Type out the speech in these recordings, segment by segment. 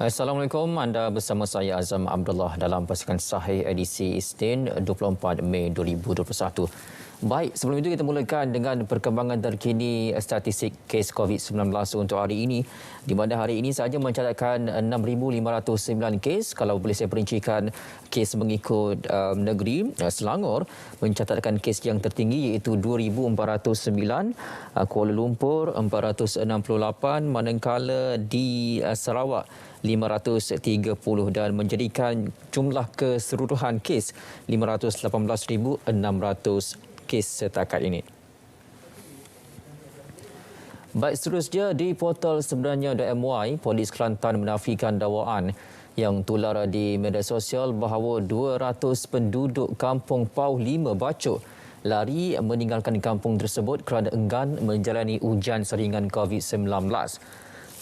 Assalamualaikum, anda bersama saya Azam Abdullah dalam Pasukan Sahih edisi Isnin 24 Mei 2021. Baik, sebelum itu kita mulakan dengan perkembangan terkini statistik kes COVID-19 untuk hari ini, di mana hari ini sahaja mencatatkan 6,509 kes. Kalau boleh saya perincikan kes mengikut negeri, Selangor mencatatkan kes yang tertinggi iaitu 2,409, Kuala Lumpur 468, manakala di Sarawak 530 dan menjadikan jumlah keseluruhan kes 518,600 kes setakat ini. Baik, seterusnya di portal sebenarnya.my, Polis Kelantan menafikan dakwaan yang tular di media sosial bahawa 200 penduduk kampung Pau 5 Bacok lari meninggalkan kampung tersebut kerana enggan menjalani ujian saringan COVID-19.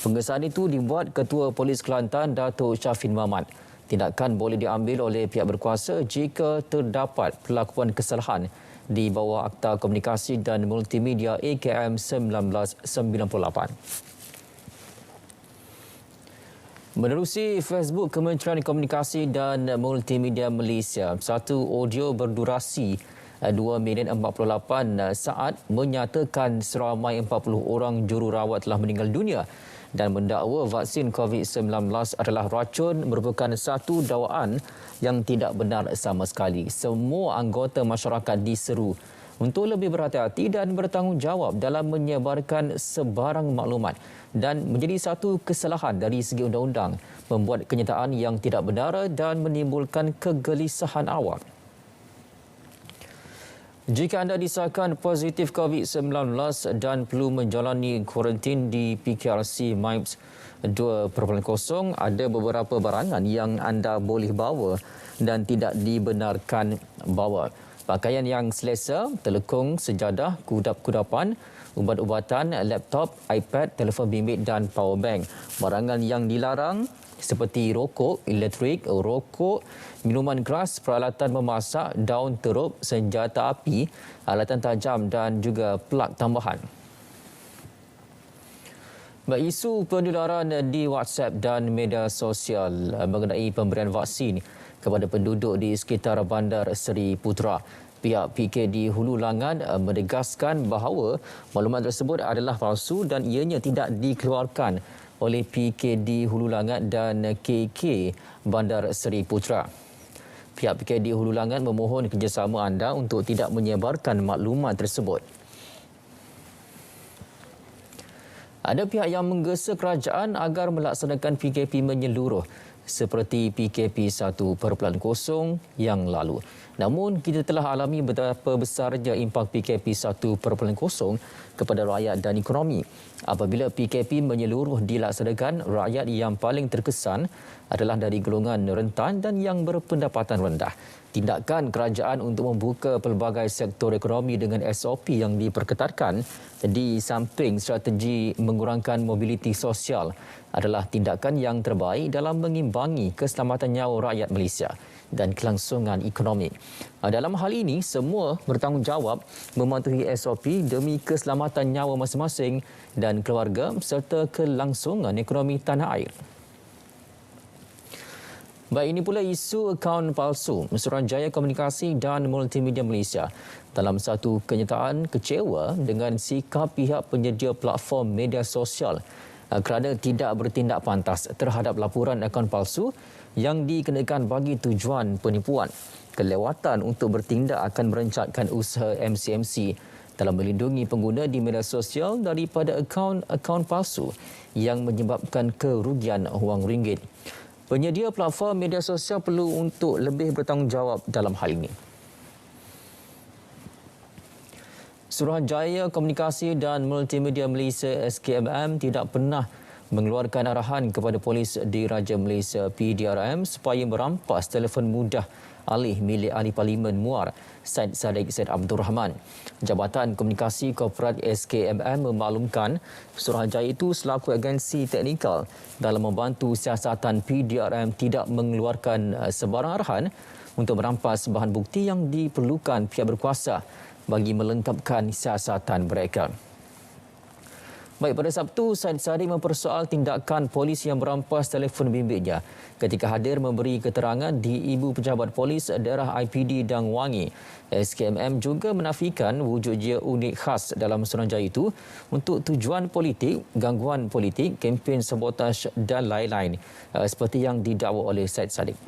Pengesahan itu dibuat Ketua Polis Kelantan Datuk Syafin Mamat. Tindakan boleh diambil oleh pihak berkuasa jika terdapat pelakuan kesalahan di bawah Akta Komunikasi dan Multimedia AKM 1998. Menerusi Facebook Kementerian Komunikasi dan Multimedia Malaysia, satu audio berdurasi 2,48 saat menyatakan seramai 40 orang jururawat telah meninggal dunia dan mendakwa vaksin COVID-19 adalah racun merupakan satu dakwaan yang tidak benar sama sekali. Semua anggota masyarakat diseru untuk lebih berhati-hati dan bertanggungjawab dalam menyebarkan sebarang maklumat dan menjadi satu kesalahan dari segi undang-undang membuat kenyataan yang tidak benar dan menimbulkan kegelisahan awam. Jika anda disahkan positif COVID-19 dan perlu menjalani kuarantin di PKRC MIPS 2.0, ada beberapa barangan yang anda boleh bawa dan tidak dibenarkan bawa. Pakaian yang selesa, telekung, sejadah, kudap-kudapan, ubat-ubatan, laptop, iPad, telefon bimbit dan powerbank. Barangan yang dilarang seperti rokok elektrik, rokok, minuman keras, peralatan memasak, daun teruk, senjata api, alatan tajam dan juga plug tambahan. Isu penularan di WhatsApp dan media sosial mengenai pemberian vaksin kepada penduduk di sekitar Bandar Seri Putra. Pihak PKD Hulu Langat menegaskan bahawa maklumat tersebut adalah palsu dan ianya tidak dikeluarkan oleh PKD Hulu Langat dan KK Bandar Seri Putra. Pihak PKD Hulu Langat memohon kerjasama anda untuk tidak menyebarkan maklumat tersebut. Ada pihak yang menggesa kerajaan agar melaksanakan PKP menyeluruh seperti PKP 1.0 yang lalu. Namun, kita telah alami betapa besarnya impak PKP 1.0 kepada rakyat dan ekonomi. Apabila PKP menyeluruh dilaksanakan, rakyat yang paling terkesan adalah dari golongan rentan dan yang berpendapatan rendah. Tindakan kerajaan untuk membuka pelbagai sektor ekonomi dengan SOP yang diperketatkan di samping strategi mengurangkan mobiliti sosial adalah tindakan yang terbaik dalam mengimbangi keselamatan nyawa rakyat Malaysia dan kelangsungan ekonomi. Dalam hal ini, semua bertanggungjawab mematuhi SOP demi keselamatan nyawa masing-masing dan keluarga serta kelangsungan ekonomi tanah air. Baik, ini pula isu akaun palsu. Suruhanjaya Komunikasi dan Multimedia Malaysia dalam satu kenyataan kecewa dengan sikap pihak penyedia platform media sosial kerana tidak bertindak pantas terhadap laporan akaun palsu yang dikenakan bagi tujuan penipuan. Kelewatan untuk bertindak akan merencatkan usaha MCMC dalam melindungi pengguna di media sosial daripada akaun palsu yang menyebabkan kerugian wang ringgit. Penyedia platform media sosial perlu untuk lebih bertanggungjawab dalam hal ini. Suruhanjaya Komunikasi dan Multimedia Malaysia SKMM tidak pernah mengeluarkan arahan kepada polis Diraja Malaysia PDRM supaya merampas telefon mudah alih milik Ahli Parlimen Muar Syed Saddiq Syed Abdul Rahman. Jabatan Komunikasi Korporat SKMM memaklumkan Suruhanjaya itu selaku agensi teknikal dalam membantu siasatan PDRM tidak mengeluarkan sebarang arahan untuk merampas bahan bukti yang diperlukan pihak berkuasa bagi melengkapkan siasatan mereka. Baik, pada Sabtu, Syed Saddiq mempersoal tindakan polis yang merampas telefon bimbitnya ketika hadir memberi keterangan di Ibu Pejabat Polis Daerah IPD Dang Wangi. SKMM juga menafikan wujudnya unit khas dalam Suruhanjaya itu untuk tujuan politik, gangguan politik, kempen sabotaj dan lain-lain seperti yang didakwa oleh Syed Saddiq.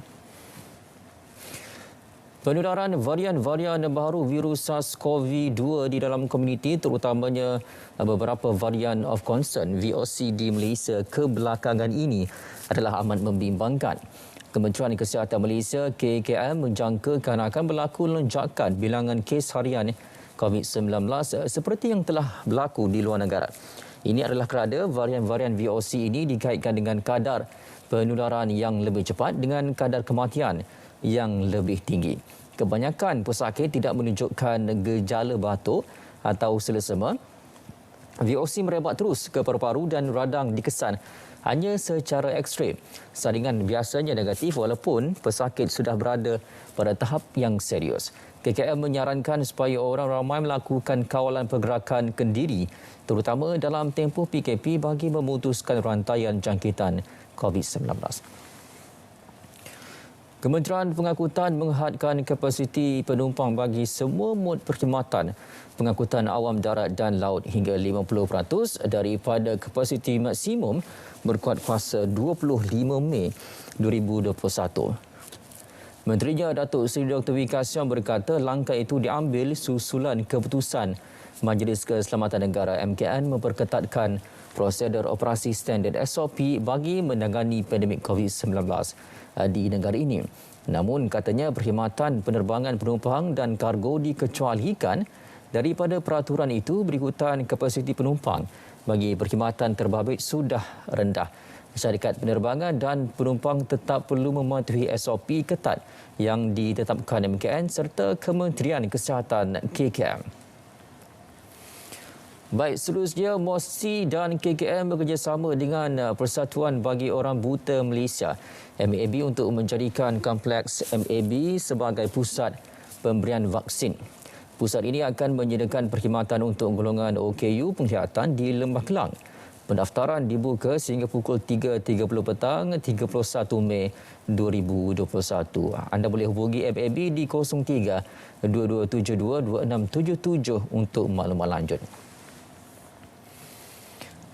Penularan varian-varian baru virus SARS-CoV-2 di dalam komuniti terutamanya beberapa varian of concern VOC di Malaysia kebelakangan ini adalah amat membimbangkan. Kementerian Kesihatan Malaysia KKM menjangkakan akan berlaku lonjakan bilangan kes harian COVID-19 seperti yang telah berlaku di luar negara. Ini adalah kerana varian-varian VOC ini dikaitkan dengan kadar penularan yang lebih cepat dengan kadar kematian yang lebih tinggi. Kebanyakan pesakit tidak menunjukkan gejala batuk atau selesema. VOC merebak terus ke paru-paru dan radang dikesan hanya secara ekstrim. Saringan biasanya negatif walaupun pesakit sudah berada pada tahap yang serius. KKM menyarankan supaya orang ramai melakukan kawalan pergerakan kendiri terutama dalam tempoh PKP bagi memutuskan rantaian jangkitan COVID-19. Kementerian Pengangkutan menghadkan kapasiti penumpang bagi semua mod perkhidmatan pengangkutan awam darat dan laut hingga 50% daripada kapasiti maksimum berkuat kuasa 25 Mei 2021. Menterinya Datuk Seri Dr. Wee Ka Siong berkata langkah itu diambil susulan keputusan Majlis Keselamatan Negara MKN memperketatkan prosedur operasi standard SOP bagi menangani pandemik COVID-19 di negara ini. Namun katanya perkhidmatan penerbangan penumpang dan kargo dikecualikan daripada peraturan itu berikutan kapasiti penumpang bagi perkhidmatan terbabit sudah rendah. Syarikat penerbangan dan penumpang tetap perlu mematuhi SOP ketat yang ditetapkan MKN serta Kementerian Kesihatan KKM. Baik, seterusnya MOSI dan KKM bekerjasama dengan Persatuan Bagi Orang Buta Malaysia MAB untuk menjadikan kompleks MAB sebagai pusat pemberian vaksin. Pusat ini akan menyediakan perkhidmatan untuk golongan OKU penglihatan di Lembah Kelang. Pendaftaran dibuka sehingga pukul 3.30 petang 31 Mei 2021. Anda boleh hubungi MAB di 03 2272 2677 untuk maklumat lanjut.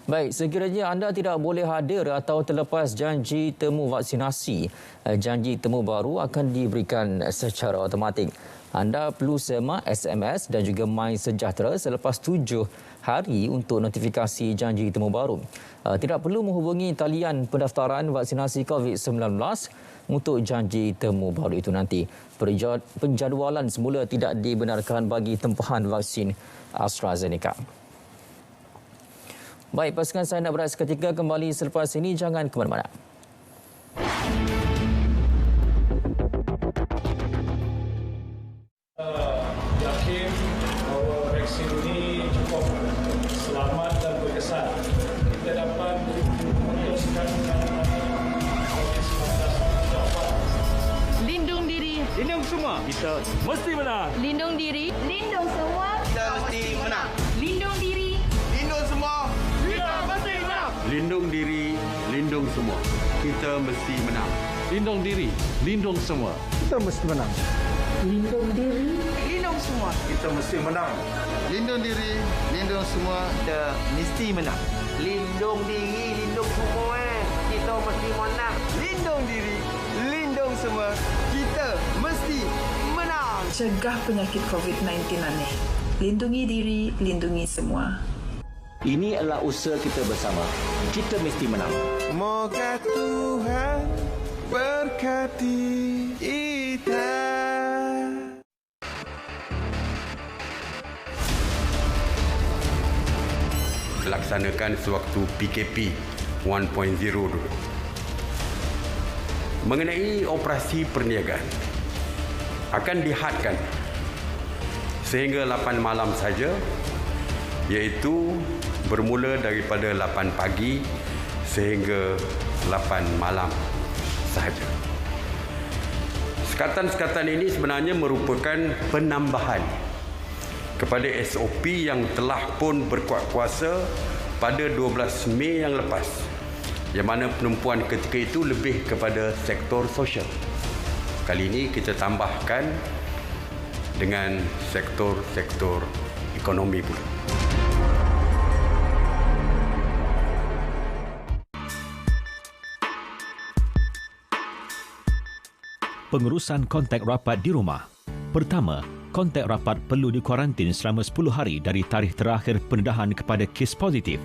Baik, sekiranya anda tidak boleh hadir atau terlepas janji temu vaksinasi, janji temu baru akan diberikan secara automatik. Anda perlu semak SMS dan juga My Sejahtera selepas 7 hari untuk notifikasi janji temu baru. Tidak perlu menghubungi talian pendaftaran vaksinasi COVID-19 untuk janji temu baru itu nanti. Penjadualan semula tidak dibenarkan bagi tempahan vaksin AstraZeneca. Baik, pasukan saya nak berehat seketika kembali selepas ini. Jangan ke mana-mana. Yakin bahawa vaksin ini cukup selamat dan berkesan. Kita dapat memutuskan COVID-19. Lindung diri. Lindung semua. Kita mesti menang. Lindung diri. Lindung semua. Kita mesti menang. Lindung diri. Lindung semua. Kita mesti menang. Lindung diri, lindung semua. Kita mesti menang. Lindung diri, lindung semua. Kita mesti menang. Lindung diri. Lindung semua. Kita mesti menang. Lindung diri, lindung semua. Kita mesti menang. Lindung diri, lindung semua kita mesti menang. Lindung diri, lindung semua. Kita mesti menang. Cegah penyakit COVID-19 aneh. Lindungi diri, lindungi semua. Ini adalah usaha kita bersama. Kita mesti menang. Moga Tuhan berkati kita. Laksanakan sewaktu PKP 1.0 dulu. Mengenai operasi perniagaan, akan dihadkan sehingga 8 malam saja, iaitu bermula daripada 8 pagi sehingga 8 malam sahaja. Sekatan-sekatan ini sebenarnya merupakan penambahan kepada SOP yang telah pun berkuat kuasa pada 12 Mei yang lepas, yang mana penumpuan ketika itu lebih kepada sektor sosial. Kali ini kita tambahkan dengan sektor-sektor ekonomi pula. Pengurusan kontak rapat di rumah. Pertama, kontak rapat perlu dikuarantin selama 10 hari dari tarikh terakhir pendedahan kepada kes positif.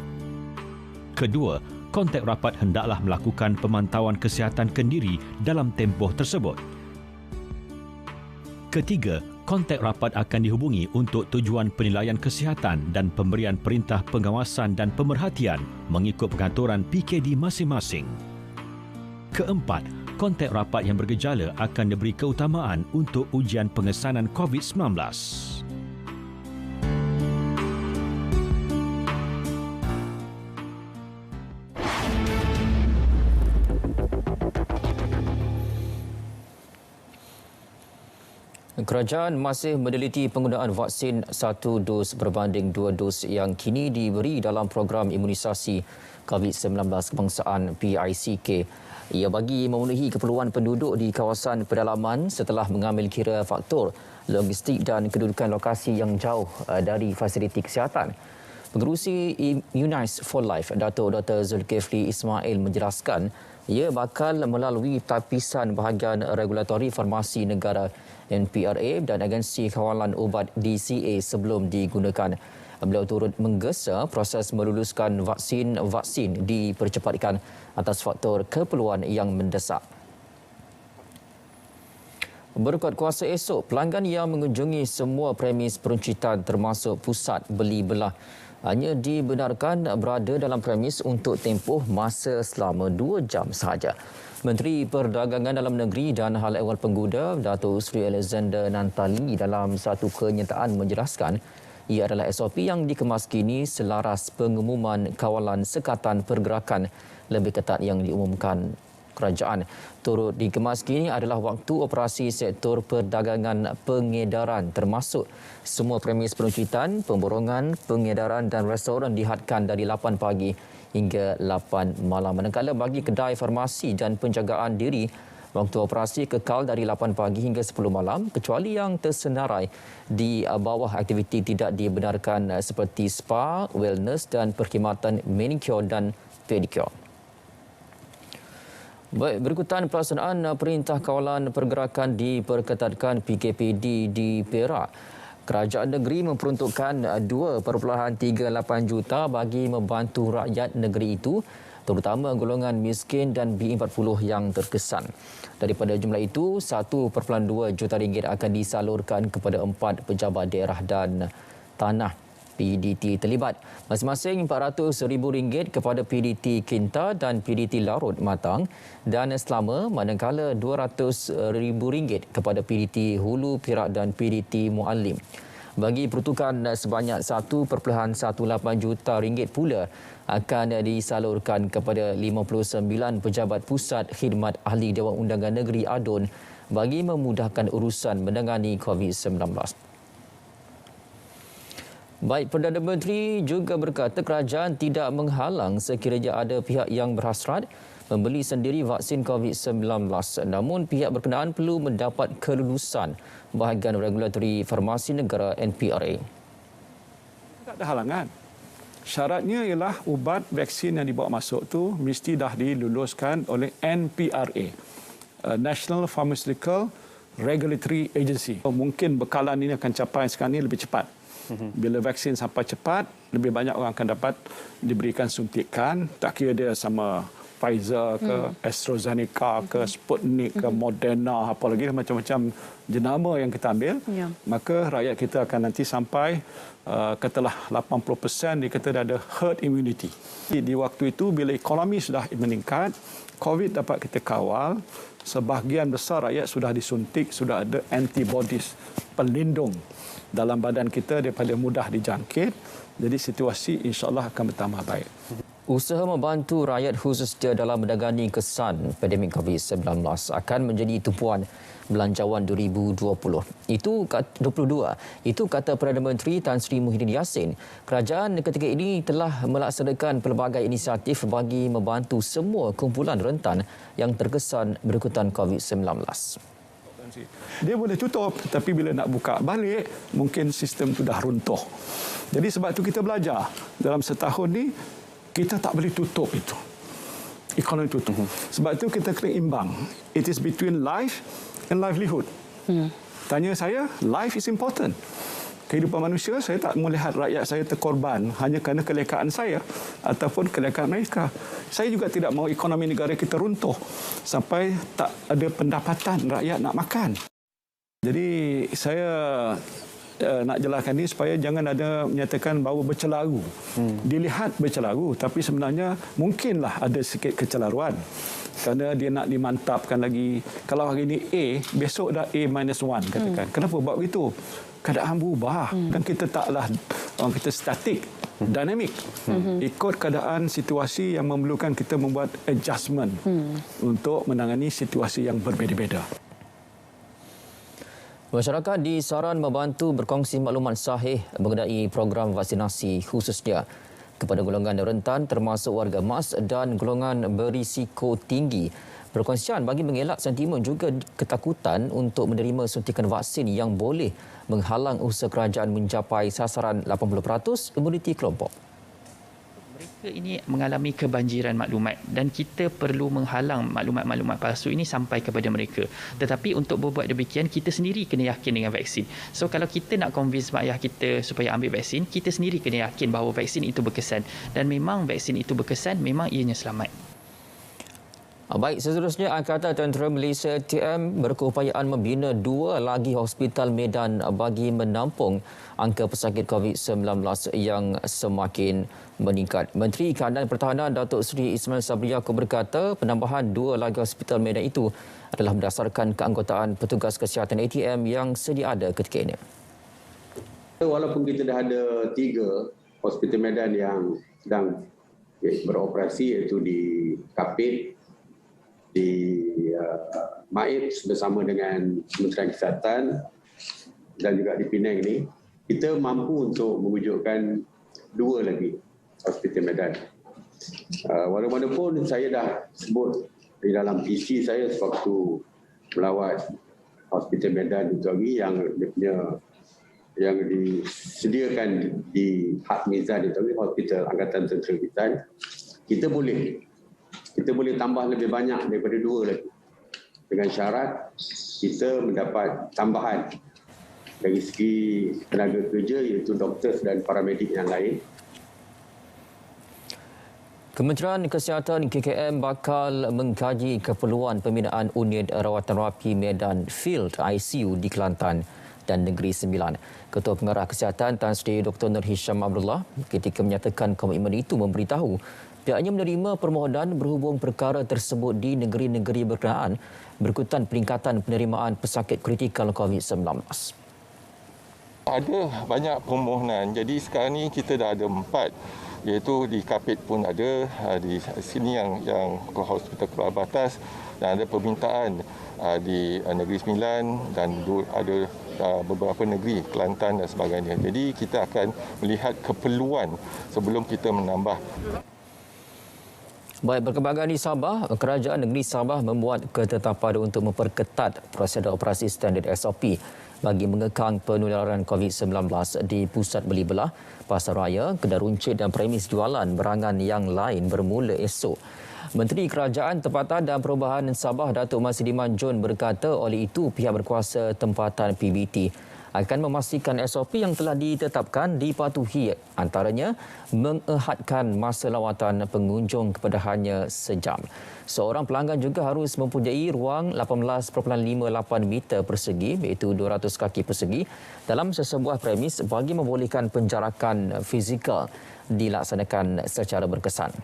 Kedua, kontak rapat hendaklah melakukan pemantauan kesihatan kendiri dalam tempoh tersebut. Ketiga, kontak rapat akan dihubungi untuk tujuan penilaian kesihatan dan pemberian perintah pengawasan dan pemerhatian mengikut pengaturan PKD masing-masing. Keempat, kontak rapat yang bergejala akan diberi keutamaan untuk ujian pengesanan COVID-19. Kerajaan masih meneliti penggunaan vaksin 1 dos berbanding 2 dos yang kini diberi dalam program imunisasi COVID-19 kebangsaan PICK. Ia bagi memenuhi keperluan penduduk di kawasan pedalaman setelah mengambil kira faktor logistik dan kedudukan lokasi yang jauh dari fasiliti kesihatan. Pengerusi Immunize for Life, Dato' Dr. Zulkifli Ismail menjelaskan ia bakal melalui tapisan bahagian regulatori farmasi negara NPRA dan Agensi Kawalan Ubat DCA sebelum digunakan. Beliau turut menggesa proses meluluskan vaksin dipercepatkan atas faktor keperluan yang mendesak. Berkuat kuasa esok, pelanggan yang mengunjungi semua premis peruncitan termasuk pusat beli belah hanya dibenarkan berada dalam premis untuk tempoh masa selama 2 jam sahaja. Menteri Perdagangan Dalam Negeri dan Hal Ehwal Pengguna, Dato' Sri Alexander Nantali dalam satu kenyataan menjelaskan ia adalah SOP yang dikemas kini selaras pengumuman kawalan sekatan pergerakan lebih ketat yang diumumkan kerajaan. Turut dikemas kini adalah waktu operasi sektor perdagangan pengedaran termasuk semua premis peruncitan, pemborongan, pengedaran dan restoran dihadkan dari 8 pagi hingga 8 malam. Manakala bagi kedai farmasi dan penjagaan diri, waktu operasi kekal dari 8 pagi hingga 10 malam kecuali yang tersenarai di bawah aktiviti tidak dibenarkan seperti spa, wellness dan perkhidmatan manicure dan pedicure. Baik, berikutan pelaksanaan Perintah Kawalan Pergerakan diperketatkan PKPD di Perak. Kerajaan negeri memperuntukkan 2.38 juta bagi membantu rakyat negeri itu, terutama golongan miskin dan B40 yang terkesan. Daripada jumlah itu, 1.2 juta ringgit akan disalurkan kepada 4 pejabat daerah dan tanah PDT terlibat. Masing-masing RM400,000 kepada PDT Kinta dan PDT Larut Matang dan Selama, manakala RM200,000 kepada PDT Hulu Perak dan PDT Muallim. Bagi peruntukan sebanyak 1.18 juta ringgit pula akan disalurkan kepada 59 pejabat pusat khidmat ahli Dewan Undangan Negeri ADUN bagi memudahkan urusan menangani COVID-19. Baik, Perdana Menteri juga berkata kerajaan tidak menghalang sekiranya ada pihak yang berhasrat membeli sendiri vaksin COVID-19. Namun pihak berkenaan perlu mendapat kelulusan bahagian regulatori farmasi negara NPRA. Tak ada halangan. Syaratnya ialah ubat vaksin yang dibawa masuk tu mesti dah diluluskan oleh NPRA, National Pharmaceutical Regulatory Agency. Mungkin bekalan ini akan capai sekarang ini lebih cepat. Bila vaksin sampai cepat, lebih banyak orang akan dapat diberikan suntikan. Tak kira dia sama Pfizer ke, AstraZeneca ke, Sputnik ke, Moderna, apa lagi macam-macam jenama yang kita ambil. Ya. Maka rakyat kita akan nanti sampai katalah 80% dikata dah ada herd immunity. Di waktu itu bila ekonomi sudah meningkat, COVID dapat kita kawal, sebahagian besar rakyat sudah disuntik, sudah ada antibodies pelindung dalam badan kita daripada mudah dijangkit. Jadi situasi insya-Allah akan bertambah baik. Usaha membantu rakyat khususnya dalam menangani kesan pandemik COVID-19 akan menjadi tumpuan Belanjawan 2022. Itu kata Perdana Menteri Tan Sri Muhyiddin Yassin. Kerajaan ketika ini telah melaksanakan pelbagai inisiatif bagi membantu semua kumpulan rentan yang terkesan berikutan COVID-19. Dia boleh tutup, tapi bila nak buka balik, mungkin sistem itu dah runtuh. Jadi sebab itu kita belajar. Dalam setahun ni, kita tak boleh tutup itu. Ekonomi tutup. Sebab itu kita kena imbang. It is between life and livelihood. Tanya saya, life is important. Kehidupan manusia, saya tak melihat rakyat saya terkorban hanya kerana kelekaan saya ataupun kelekaan mereka. Saya juga tidak mahu ekonomi negara kita runtuh sampai tak ada pendapatan rakyat nak makan. Jadi saya nak jelaskan ini supaya jangan ada menyatakan bahawa bercelaru. Dilihat bercelaru, tapi sebenarnya mungkinlah ada sikit kecelaruan. Kerana dia nak dimantapkan lagi. Kalau hari ini A, besok dah A-1 katakan. Kenapa buat begitu? Keadaan berubah. Dan kita taklah orang kita statik, dinamik. Ikut keadaan situasi yang memerlukan kita membuat adjustment untuk menangani situasi yang berbeza-beza. Masyarakat disaran membantu berkongsi maklumat sahih mengenai program vaksinasi khususnya kepada golongan rentan termasuk warga emas dan golongan berisiko tinggi. Perkongsian bagi mengelak sentimen juga ketakutan untuk menerima suntikan vaksin yang boleh menghalang usaha kerajaan mencapai sasaran 80% imuniti kelompok. Mereka ini mengalami kebanjiran maklumat dan kita perlu menghalang maklumat-maklumat palsu ini sampai kepada mereka. Tetapi untuk berbuat demikian, kita sendiri kena yakin dengan vaksin. So kalau kita nak convince mak ayah kita supaya ambil vaksin, kita sendiri kena yakin bahawa vaksin itu berkesan. Dan memang vaksin itu berkesan, memang ianya selamat. Baik, seterusnya Angkatan Tentera Malaysia ATM berkeupayaan membina 2 lagi hospital medan bagi menampung angka pesakit COVID-19 yang semakin meningkat. Menteri Keadaan Pertahanan Datuk Seri Ismail Sabri Yaakob berkata penambahan 2 lagi hospital medan itu adalah berdasarkan keanggotaan petugas kesihatan ATM yang sedia ada ketika ini. Walaupun kita dah ada 3 hospital medan yang sedang beroperasi, iaitu di Kapit, di Maib bersama dengan Kementerian Kesihatan dan juga di Penang ni, kita mampu untuk mewujudkan 2 lagi hospital medan. Walaupun saya dah sebut di dalam PC saya sewaktu melawat hospital medan itu lagi yang disediakan di Hak Mizan itu lagi, hospital Angkatan Tentera kita boleh tambah lebih banyak daripada 2 lagi. Dengan syarat kita mendapat tambahan dari segi tenaga kerja iaitu doktor dan paramedik yang lain. Kementerian Kesihatan KKM bakal mengkaji keperluan pembinaan unit rawatan rapi medan Field ICU di Kelantan dan Negeri Sembilan. Ketua Pengarah Kesihatan Tan Sri Dr. Nur Hisham Abdullah ketika menyatakan komitmen itu memberitahu pihaknya menerima permohonan berhubung perkara tersebut di negeri-negeri berkenaan berikutan peningkatan penerimaan pesakit kritikal COVID-19. Ada banyak permohonan. Jadi sekarang ni kita dah ada 4, iaitu di Kapit pun ada, di sini yang hospital keluar batas, dan ada permintaan di Negeri Sembilan dan ada beberapa negeri, Kelantan dan sebagainya. Jadi kita akan melihat keperluan sebelum kita menambah. Baik, berkembangan di Sabah, Kerajaan Negeri Sabah membuat ketetapan untuk memperketat prosedur operasi standard SOP bagi mengekang penularan COVID-19 di pusat beli belah, pasar raya, kedai runcit dan premis jualan berangan yang lain bermula esok. Menteri Kerajaan Tempatan dan Perubahan Sabah Datuk Masliman John berkata oleh itu pihak berkuasa tempatan PBT akan memastikan SOP yang telah ditetapkan dipatuhi, antaranya mengehadkan masa lawatan pengunjung kepada hanya sejam. Seorang pelanggan juga harus mempunyai ruang 18.58 meter persegi iaitu 200 kaki persegi dalam sesebuah premis bagi membolehkan penjarakan fizikal dilaksanakan secara berkesan.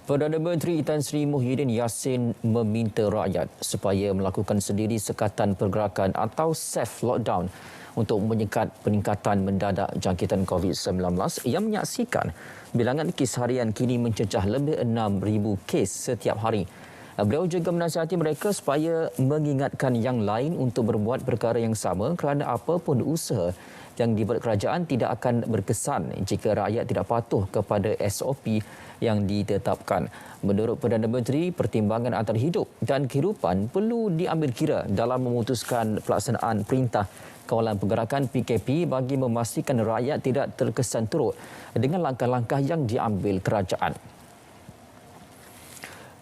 Perdana Menteri Tan Sri Muhyiddin Yassin meminta rakyat supaya melakukan sendiri sekatan pergerakan atau self lockdown untuk menyekat peningkatan mendadak jangkitan COVID-19 yang menyaksikan bilangan kes harian kini mencecah lebih 6,000 kes setiap hari. Beliau juga menasihati mereka supaya mengingatkan yang lain untuk berbuat perkara yang sama kerana apapun usaha yang dibuat kerajaan tidak akan berkesan jika rakyat tidak patuh kepada SOP yang ditetapkan. Menurut Perdana Menteri, pertimbangan antara hidup dan kehidupan perlu diambil kira dalam memutuskan pelaksanaan perintah kawalan pergerakan PKP bagi memastikan rakyat tidak terkesan teruk dengan langkah-langkah yang diambil kerajaan.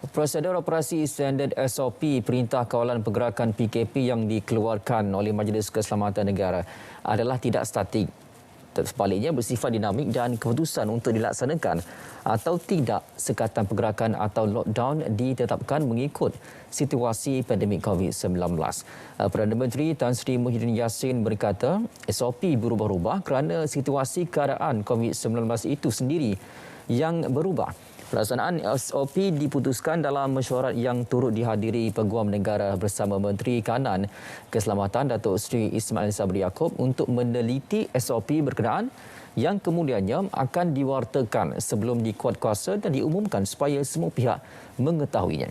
Prosedur operasi standard SOP Perintah Kawalan Pergerakan PKP yang dikeluarkan oleh Majlis Keselamatan Negara adalah tidak statik. Sebaliknya bersifat dinamik dan keputusan untuk dilaksanakan atau tidak sekatan pergerakan atau lockdown ditetapkan mengikut situasi pandemik COVID-19. Perdana Menteri Tan Sri Muhyiddin Yassin berkata SOP berubah-ubah kerana situasi keadaan COVID-19 itu sendiri yang berubah. Pelaksanaan SOP diputuskan dalam mesyuarat yang turut dihadiri Peguam Negara bersama Menteri Kanan Keselamatan Datuk Seri Ismail Sabri Yaakob untuk meneliti SOP berkenaan yang kemudiannya akan diwartakan sebelum dikuatkuasa dan diumumkan supaya semua pihak mengetahuinya.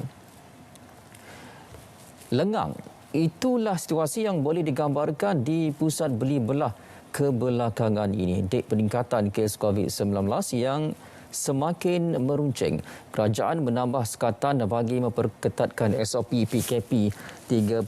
Lengang, itulah situasi yang boleh digambarkan di pusat beli belah kebelakangan ini. Dek peningkatan kes COVID-19 yang semakin meruncing. Kerajaan menambah sekatan bagi memperketatkan SOP PKP 3.0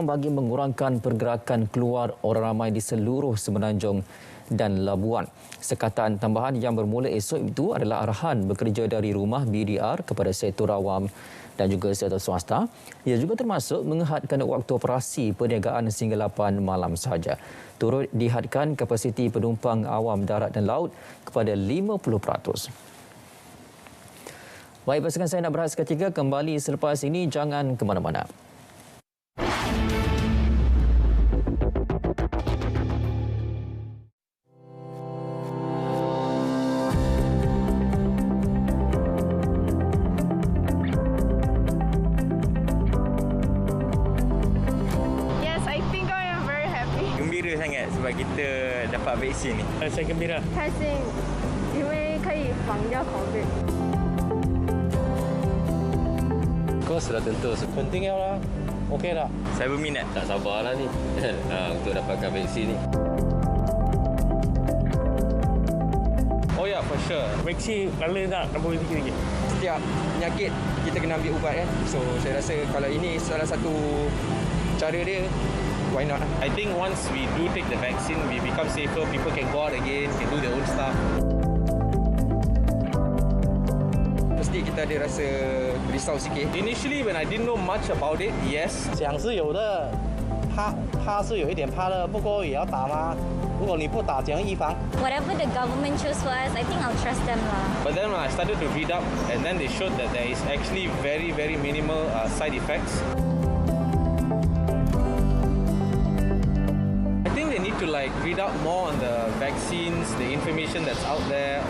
bagi mengurangkan pergerakan keluar orang ramai di seluruh Semenanjung dan Labuan. Sekatan tambahan yang bermula esok itu adalah arahan bekerja dari rumah BDR kepada sektor awam dan juga sektor swasta. Ia juga termasuk menghadkan waktu operasi perniagaan sehingga 8 malam sahaja. Turut dihadkan kapasiti penumpang awam darat dan laut kepada 50%. Baik, pasangan saya nak berehat seketika kembali selepas ini. Jangan ke mana-mana. Kita dapat vaksin ni. Saya gembira. 开心，因为可以防掉 COVID。 Kau sudah tentu penting lah. Okey tak? Saya berminat. Tak sabarlah ni untuk dapatkan vaksin ni. Oh ya, for sure. Vaksin kalau tak boleh fikir. Setiap penyakit kita kena ambil ubat kan. So saya rasa kalau ini salah satu cara dia, why not? I think once we do take the vaccine, we become safer. People can go out again, can do their own stuff. Mesti kita ada rasa risau sikit. Initially, when I didn't know much about it, yes. 想是有的，怕是有一点怕的，不过也要打嘛。如果你不打，怎样预防？ Whatever the government choose for us, I think I'll trust them lah. But then when I started to read up, and then they showed that there is actually very, very minimal side effects. I think they need to read up more on the vaccines, the information that's out there.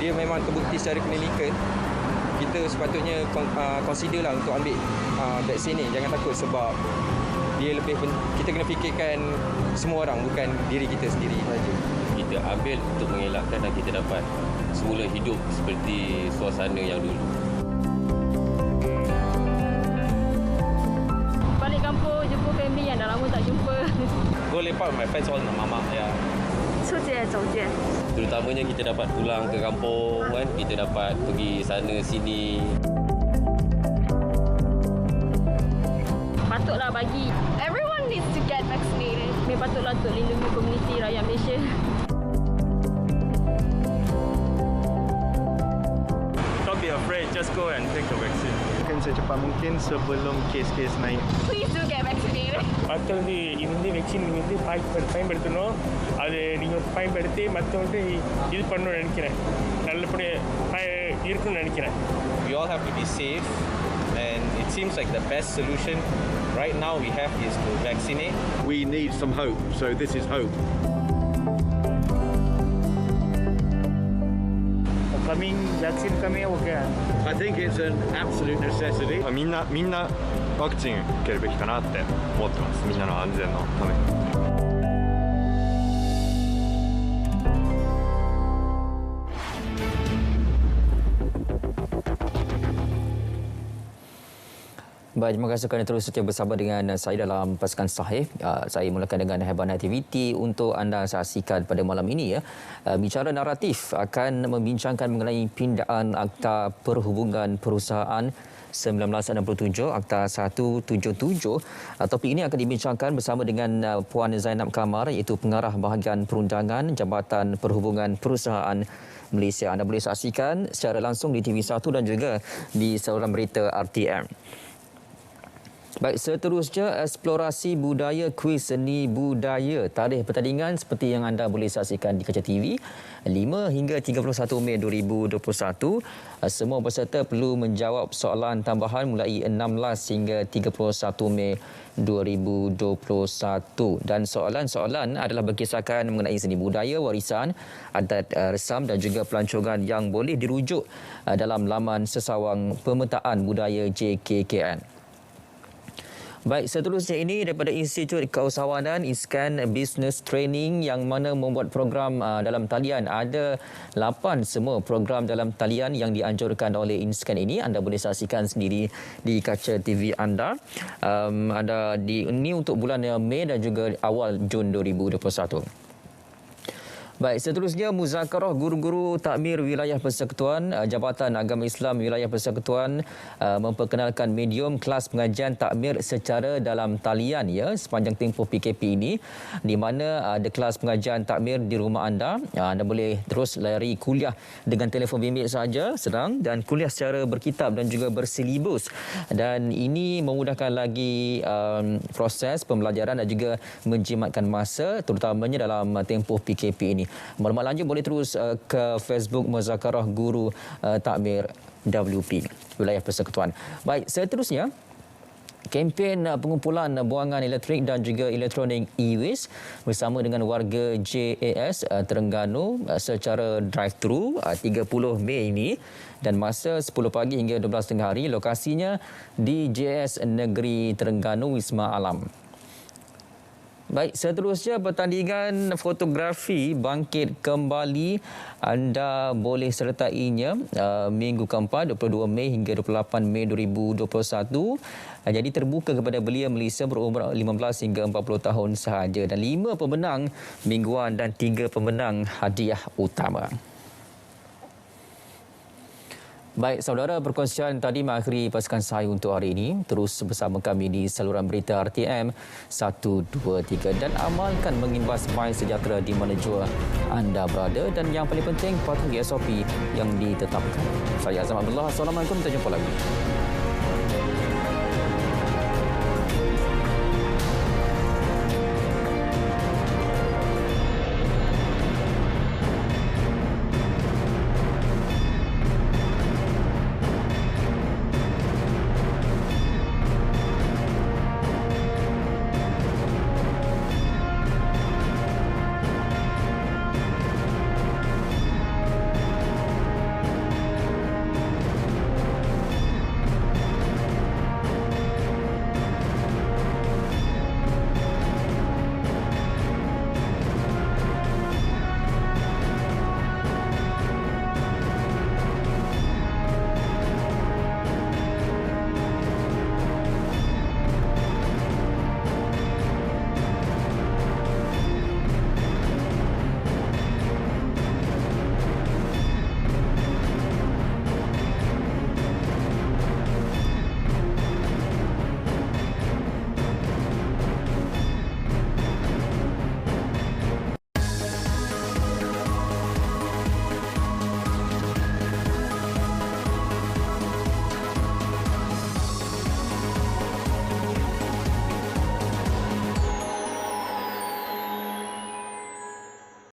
Dia memang terbukti secara klinikal. Kita sepatutnya consider lah untuk ambil vaksin ni. Jangan takut sebab dia lebih kita kena fikirkan semua orang, bukan diri kita sendiri saja. Kita ambil untuk mengelakkan dan kita dapat semula hidup seperti suasana yang dulu. Balik kampung jumpa family yang dah lama tak jumpa. Go lepak with my friends all in the mama. Yeah. 出街走街。 Terutamanya kita dapat pulang ke kampung kan, kita dapat pergi sana sini. Patutlah bagi everyone needs to get vaccinated. Patutlah untuk lindungi komuniti rakyat Malaysia. Don't be afraid, just go and take the vaccine. Mungkin secepat mungkin sebelum kes-kes naik. Please do get vaccinated. மற்றவங்க இந்த வேக்சின் வந்து பயன்படுத்தணும். அது நீங்கள் பயன்படுத்தி மற்றவங்க இது பண்ணணும்னு நினைக்கிறேன். நல்லபடியாக இருக்கணும்னு நினைக்கிறேன். We all have to be safe, and it seems like the best solution right now we have is to vaccinate. We need some hope, so this is hope. Coming vaccine coming okay. I think it's an absolute necessity. みんなワクチン受けるべきかなって思ってます。みんなの安全のために。Baik, terima kasih kerana terus setia bersama dengan saya dalam Pasukan Sahih. Saya mulakan dengan hebat aktiviti untuk anda saksikan pada malam ini. Bicara naratif akan membincangkan mengenai pindaan Akta Perhubungan Perusahaan 1967, Akta 177. Topik ini akan dibincangkan bersama dengan Puan Zainab Kamar, iaitu Pengarah Bahagian Perundangan Jabatan Perhubungan Perusahaan Malaysia. Anda boleh saksikan secara langsung di TV1 dan juga di saluran berita RTM. Baik, seterusnya eksplorasi budaya kuis seni budaya. Tarikh pertandingan seperti yang anda boleh saksikan di kaca TV 5 hingga 31 Mei 2021. Semua peserta perlu menjawab soalan tambahan mulai 16 hingga 31 Mei 2021 dan soalan-soalan adalah berkisahkan mengenai seni budaya, warisan, adat resam dan juga pelancongan yang boleh dirujuk dalam laman sesawang pemetaan budaya JKKN. Baik, seterusnya ini daripada Institut Keusahawanan Iskan Business Training yang mana membuat program dalam talian. Ada 8 semua program dalam talian yang dianjurkan oleh Iskan ini. Anda boleh saksikan sendiri di kaca TV anda. Ini untuk bulan Mei dan juga awal Jun 2021. Baik, seterusnya Muzakarah Guru-Guru Takmir Wilayah Persekutuan Jabatan Agama Islam Wilayah Persekutuan memperkenalkan medium kelas pengajian takmir secara dalam talian sepanjang tempoh PKP ini, di mana ada kelas pengajian takmir di rumah anda. Anda boleh terus layari kuliah dengan telefon bimbit saja, senang, dan kuliah secara berkitab dan juga bersilibus, dan ini memudahkan lagi proses pembelajaran dan juga menjimatkan masa terutamanya dalam tempoh PKP ini. Maklumat lanjut boleh terus ke Facebook Muzakarah Guru Takmir WP Wilayah Persekutuan. Baik, seterusnya kempen pengumpulan buangan elektrik dan juga elektronik e-waste bersama dengan warga JAS Terengganu secara drive-thru 30 Mei ini, dan masa 10 pagi hingga 12 tengah hari. Lokasinya di JAS Negeri Terengganu Wisma Alam. Baik, seterusnya pertandingan fotografi bangkit kembali. Anda boleh sertainya minggu keempat 22 Mei hingga 28 Mei 2021. Jadi terbuka kepada belia Malaysia berumur 15 hingga 40 tahun sahaja, dan 5 pemenang mingguan dan 3 pemenang hadiah utama. Baik, saudara, perkongsian tadi mengakhiri pasukan saya untuk hari ini. Terus bersama kami di saluran berita RTM 123 dan amalkan mengimbas baik sejahtera di mana jua anda berada, dan yang paling penting patuhi SOP yang ditetapkan. Saya Azam Abdullah. Assalamualaikum, kita jumpa lagi.